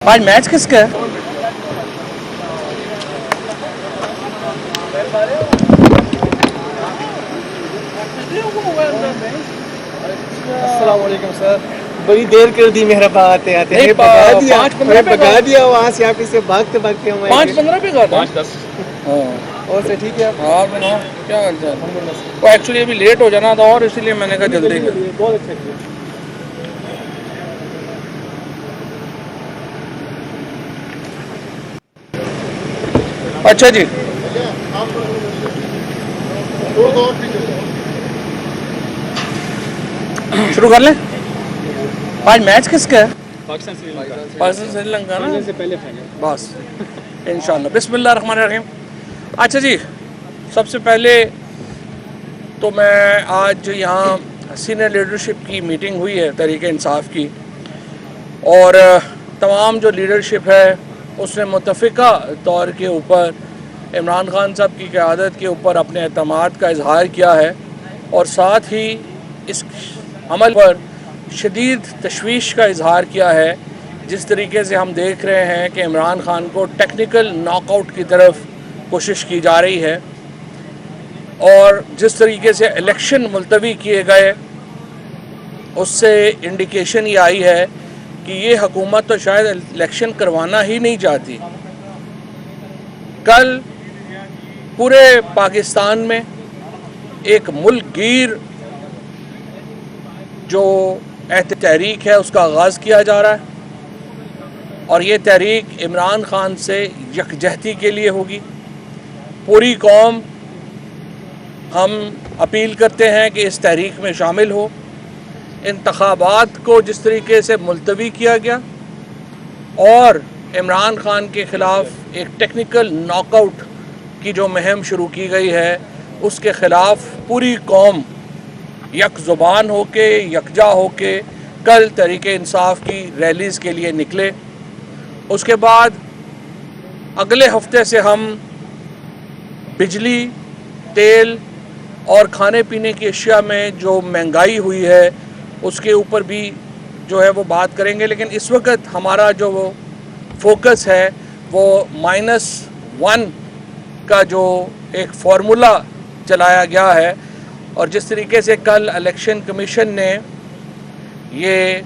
आज मैच किसका है? अस्सलाम वालेकुम सर, बड़ी देर कर दी मेरा आते आते। नहीं, भगा दिया, 5-15 पे भगा दिया वहाँ से, आप इससे भागते भागते हम 5-15 पे कहा था। 5-10। और से ठीक है आप? हाँ बनाओ, क्या हाल चाल? अल्हम्दुलिल्लाह। वो एक्चुअली अभी लेट हो जाना था और इसीलिए मैंने कहा जल्दी कर। बहुत अच्छा किया। अच्छा जी, शुरू कर लें। आज मैच किसका है? पाकिस्तान श्रीलंका पाकिस्तान श्रीलंका ना, से पहले फाइनल। बस इंशाल्लाह। बिस्मिल्लाह रहमान रहीम। अच्छा जी, सबसे पहले तो मैं आज यहाँ सीनियर लीडरशिप की मीटिंग हुई है तहरीक इंसाफ की, और तमाम जो लीडरशिप है उसने मुतफ़िका तौर के ऊपर इमरान खान साहब की क़यादत के ऊपर अपने एतमाद का इजहार किया है, और साथ ही इस अमल पर शदीद तशवीश का इजहार किया है। जिस तरीके से हम देख रहे हैं कि इमरान खान को टेक्निकल नॉकआउट की तरफ कोशिश की जा रही है, और जिस तरीके से इलेक्शन मुलतवी किए गए उससे इंडिकेशन ये आई है कि ये हुकूमत तो शायद इलेक्शन करवाना ही नहीं चाहती। कल पूरे पाकिस्तान में एक मुल्क गिर जो तहरीक है उसका आगाज़ किया जा रहा है, और ये तहरीक इमरान खान से यकजहती के लिए होगी। पूरी कौम हम अपील करते हैं कि इस तहरीक में शामिल हो। इंतखाबात को जिस तरीके से मुलतवी किया गया और इमरान खान के ख़िलाफ़ एक टेक्निकल नॉकआउट की जो मुहिम शुरू की गई है उसके ख़िलाफ़ पूरी कौम यक ज़ुबान होके यकजा होके कल तहरीक इंसाफ की रैलीज़ के लिए निकले। उसके बाद अगले हफ्ते से हम बिजली, तेल और खाने पीने की अशिया में जो महंगाई हुई है उसके ऊपर भी जो है वो बात करेंगे। लेकिन इस वक्त हमारा जो वो फोकस है वो -1 का जो एक फार्मूला चलाया गया है, और जिस तरीके से कल इलेक्शन कमीशन ने ये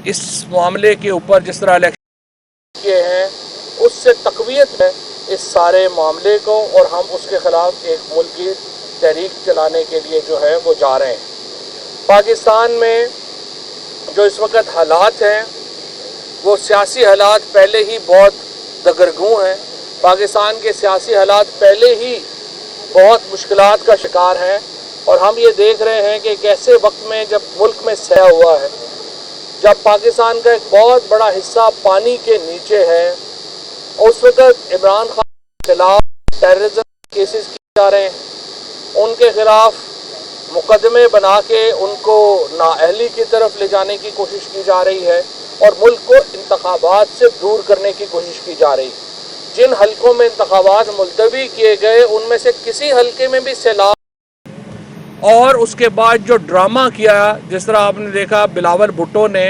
इस मामले के ऊपर जिस तरह इलेक्शन किए हैं उससे तक़वियत है इस सारे मामले को, और हम उसके ख़िलाफ़ एक मुल्की तहरीक चलाने के लिए जो है वो जा रहे हैं। पाकिस्तान में जो इस वक्त हालात हैं वो सियासी हालात पहले ही बहुत दगरगूं हैं। पाकिस्तान के सियासी हालात पहले ही बहुत मुश्किलात का शिकार हैं, और हम ये देख रहे हैं कि कैसे वक्त में जब मुल्क में सया हुआ है, जब पाकिस्तान का एक बहुत बड़ा हिस्सा पानी के नीचे है, उस वक्त इमरान खान के खिलाफ टेररिज्म केसेस किए जा रहे हैं, उनके खिलाफ मुकदमे बना के उनको नाअहली की तरफ ले जाने की कोशिश की जा रही है, और मुल्क को इंतखाबात से दूर करने की कोशिश की जा रही है। जिन हलकों में इंतखाबात मुलतवी किए गए उनमें से किसी हलके में भी सैलाब, और उसके बाद जो ड्रामा किया जिस तरह आपने देखा बिलावल भुट्टो ने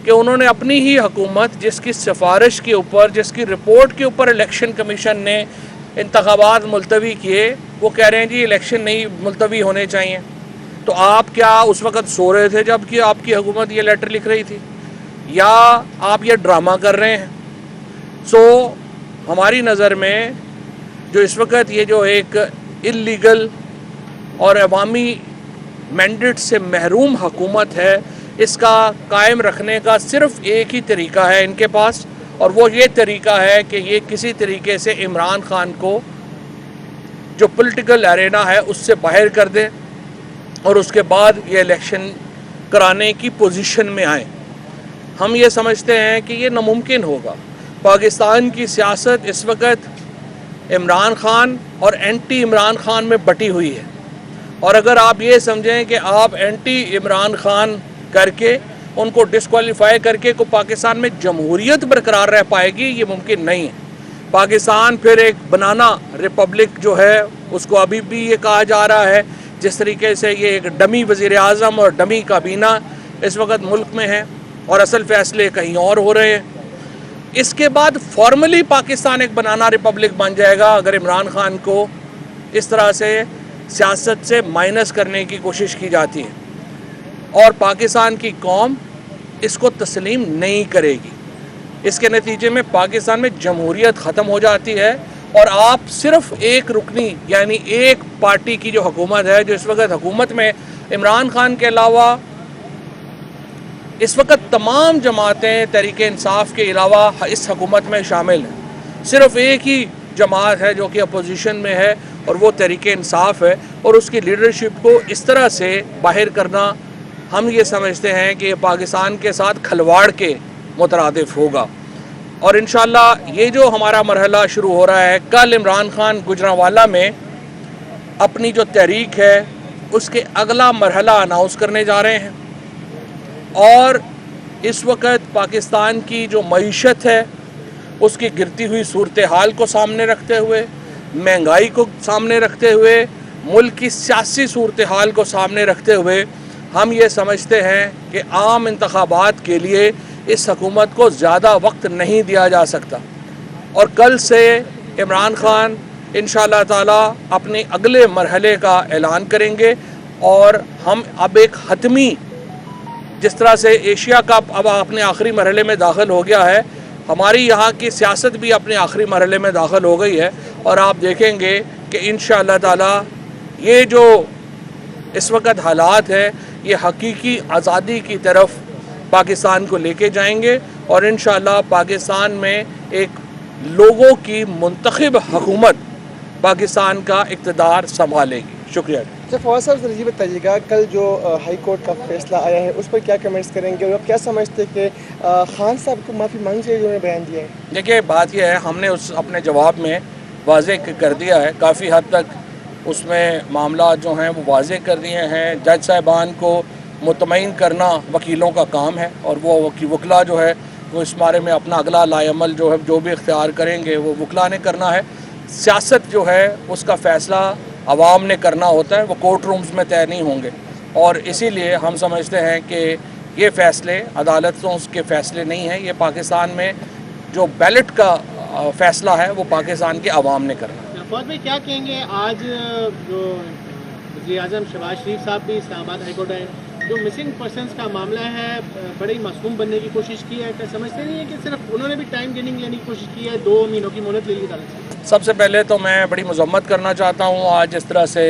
कि उन्होंने अपनी ही हुकूमत जिसकी सिफारिश के ऊपर, जिसकी रिपोर्ट के ऊपर इलेक्शन कमीशन ने इंतखाबात मुलतवी किए, वो कह रहे हैं जी इलेक्शन नहीं मुलतवी होने चाहिए। तो आप क्या उस वक़्त सो रहे थे जबकि आपकी हुकूमत ये लेटर लिख रही थी, या आप ये ड्रामा कर रहे हैं? हमारी नज़र में जो इस वक्त ये जो एक इल्लीगल और अवामी मैंडेट से महरूम हुकूमत है, इसका कायम रखने का सिर्फ़ एक ही तरीका है इनके पास, और वो ये तरीका है कि ये किसी तरीके से इमरान खान को जो पॉलिटिकल एरेना है उससे बाहर कर दें, और उसके बाद ये इलेक्शन कराने की पोजीशन में आए। हम ये समझते हैं कि ये नामुमकिन होगा। पाकिस्तान की सियासत इस वक्त इमरान खान और एंटी इमरान खान में बटी हुई है, और अगर आप ये समझें कि आप एंटी इमरान खान करके उनको डिस्क्वालीफाई करके को पाकिस्तान में जमहूरियत बरकरार रह पाएगी, ये मुमकिन नहीं है। पाकिस्तान फिर एक बनाना रिपब्लिक जो है उसको अभी भी ये कहा जा रहा है, जिस तरीके से ये एक डमी वज़ीर आज़म और डमी काबीना इस वक्त मुल्क में है और असल फ़ैसले कहीं और हो रहे हैं। इसके बाद फॉर्मली पाकिस्तान एक बनाना रिपब्लिक बन जाएगा अगर इमरान खान को इस तरह से सियासत से माइनस करने की कोशिश की जाती है और पाकिस्तान की कौम इसको तस्लीम नहीं करेगी। इसके नतीजे में पाकिस्तान में जमहूरियत ख़त्म हो जाती है और आप सिर्फ एक रुकनी यानी एक पार्टी की जो हुकूमत है, जो इस वक्त हुकूमत में इमरान खान के अलावा इस वक्त तमाम जमातें तहरीक इंसाफ के अलावा इस हुकूमत में शामिल हैं। सिर्फ एक ही जमात है जो कि अपोजिशन में है और वो तहरीक इंसाफ है और उसकी लीडरशिप को इस तरह से बाहर करना हम ये समझते हैं कि पाकिस्तान के साथ खलवाड़ के मुतरादिफ होगा। और इंशाअल्लाह ये जो हमारा मरहला शुरू हो रहा है, कल इमरान खान गुजरांवाला में अपनी जो तहरीक है उसके अगला मरहला अनाउंस करने जा रहे हैं और इस वक्त पाकिस्तान की जो मईशत है उसकी गिरती हुई सूरत हाल को सामने रखते हुए, महंगाई को सामने रखते हुए, मुल्क की सियासी सूरत हाल को सामने रखते हुए हम ये समझते हैं कि आम इंतखाबात के लिए इस हुकूमत को ज़्यादा वक्त नहीं दिया जा सकता और कल से इमरान खान इंशाअल्लाह ताला अपने अगले मरहले का ऐलान करेंगे और हम अब एक हतमी, जिस तरह से एशिया कप अब अपने आखिरी मरहले में दाखिल हो गया है, हमारी यहाँ की सियासत भी अपने आखिरी मरहले में दाखिल हो गई है और आप देखेंगे कि इंशाअल्लाह ताला ये जो इस वक्त हालात है ये हकीकी आज़ादी की तरफ पाकिस्तान को लेके जाएंगे और इंशाअल्लाह पाकिस्तान में एक लोगों की मुंतखब हुकूमत पाकिस्तान का इक़्तिदार संभालेगी। शुक्रिया। सर फवाद साहब ये बताइएगा, कल जो हाई कोर्ट का फैसला आया है उस पर क्या कमेंट्स करेंगे और आप क्या समझते हैं कि खान साहब को माफ़ी मांगनी चाहिए जो बयान दिया है? देखिए बात यह है, हमने उस अपने जवाब में वाज़ेह कर दिया है, काफ़ी हद तक उसमें मामला जो हैं वो वाज़ेह कर दिए हैं। जज साहिबान को मुतमईन करना वकीलों का काम है और वो वकला जो है वो इस बारे में अपना अगला लाएअमल जो है जो भी इख्तियार करेंगे वो वकला ने करना है। सियासत जो है उसका फ़ैसला अवाम ने करना होता है, वो कोर्ट रूम्स में तय नहीं होंगे और इसीलिए हम समझते हैं कि ये फ़ैसले अदालतों के फ़ैसले नहीं हैं, ये पाकिस्तान में जो बैलेट का फ़ैसला है वो पाकिस्तान के अवाम ने करना है। फौज भाई क्या कहेंगे, आज जो वज़ीर-ए-आज़म शहबाज शरीफ साहब भी इस्लामाबाद हाई कोर्ट आए, जो मिसिंग पर्सनस का मामला है बड़े ही मासूम बनने की कोशिश की है, क्या समझते नहीं है कि सिर्फ उन्होंने भी टाइम गेनिंग लेने की कोशिश की है, 2 महीनों की मोहलत ले ली अदालत से? सबसे पहले तो मैं बड़ी मज़म्मत करना चाहता हूँ आज जिस तरह से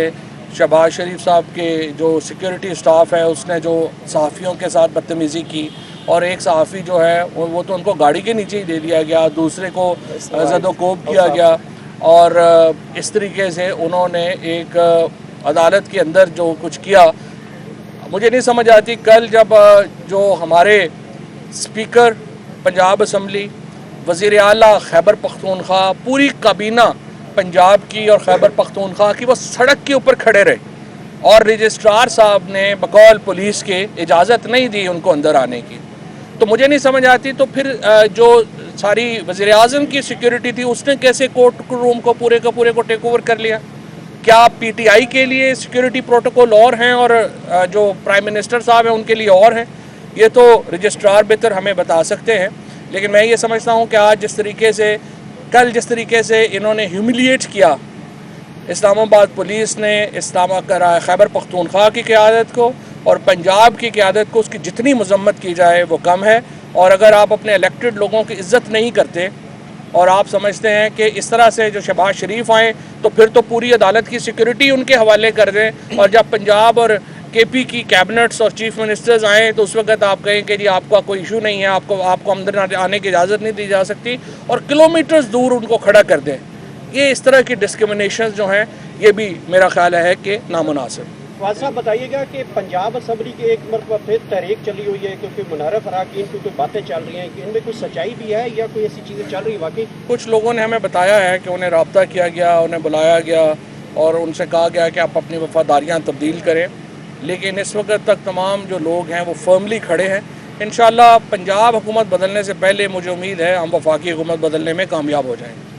शहबाज शरीफ साहब के जो सिक्योरिटी स्टाफ है उसने जो सहाफ़ियों के साथ बदतमीज़ी की और एक सहाफ़ी जो है वो तो उनको गाड़ी के नीचे ही दे दिया गया, दूसरे को ज़दोकोब किया गया और इस तरीके से उन्होंने एक अदालत के अंदर जो कुछ किया मुझे नहीं समझ आती। कल जब जो हमारे स्पीकर पंजाब असम्बली, वज़ीर आला खैबर पख्तूनख्वा, पूरी काबीना पंजाब की और खैबर पख्तूनख्वा की वो सड़क के ऊपर खड़े रहे और रजिस्ट्रार साहब ने बकौल पुलिस के इजाज़त नहीं दी उनको अंदर आने की, तो मुझे नहीं समझ आती तो फिर जो सारी वज़ीर आज़म की सिक्योरिटी थी उसने कैसे कोर्ट रूम को पूरे को टेक ओवर कर लिया? क्या पीटीआई के लिए सिक्योरिटी प्रोटोकॉल और हैं और जो प्राइम मिनिस्टर साहब हैं उनके लिए और हैं? ये तो रजिस्ट्रार बेहतर हमें बता सकते हैं। लेकिन मैं ये समझता हूँ कि आज जिस तरीके से इन्होंने ह्यूमिलिएट किया इस्लामाबाद पुलिस ने खैबर पख्तूनख्वा की क़यादत को और पंजाब की क़यादत को, उसकी जितनी मज़म्मत की जाए वो कम है। और अगर आप अपने इलेक्टेड लोगों की इज़्ज़त नहीं करते और आप समझते हैं कि इस तरह से जो शहबाज शरीफ आए तो फिर तो पूरी अदालत की सिक्योरिटी उनके हवाले कर दें और जब पंजाब और केपी की कैबिनेट्स और चीफ मिनिस्टर्स आए तो उस वक्त आप कहें कि जी आपका कोई इशू नहीं है, आपको अंदर आने की इजाज़त नहीं दी जा सकती और किलोमीटर्स दूर उनको खड़ा कर दें। ये इस तरह की डिस्क्रिमिनेशन जो हैं ये भी मेरा ख्याल है कि नामुनासिब। फवाद साहब बताइएगा कि पंजाब असम्बली की एक मरतबा फिर तहरीक चली हुई है क्योंकि मुनारफ अराकीन की कोई बातें चल रही हैं कि इनमें कोई सच्चाई भी है या कोई ऐसी चीज़ें चल रही है? वाकई कुछ लोगों ने हमें बताया है कि उन्हें रब्ता किया गया, उन्हें बुलाया गया और उनसे कहा गया कि आप अपनी वफादारियाँ तब्दील करें, लेकिन इस वक्त तक तमाम जो लोग हैं वो फर्मली खड़े हैं। इंशाअल्लाह पंजाब हुकूमत बदलने से पहले मुझे उम्मीद है हम वफाकी हुकूमत बदलने में कामयाब हो जाएंगे।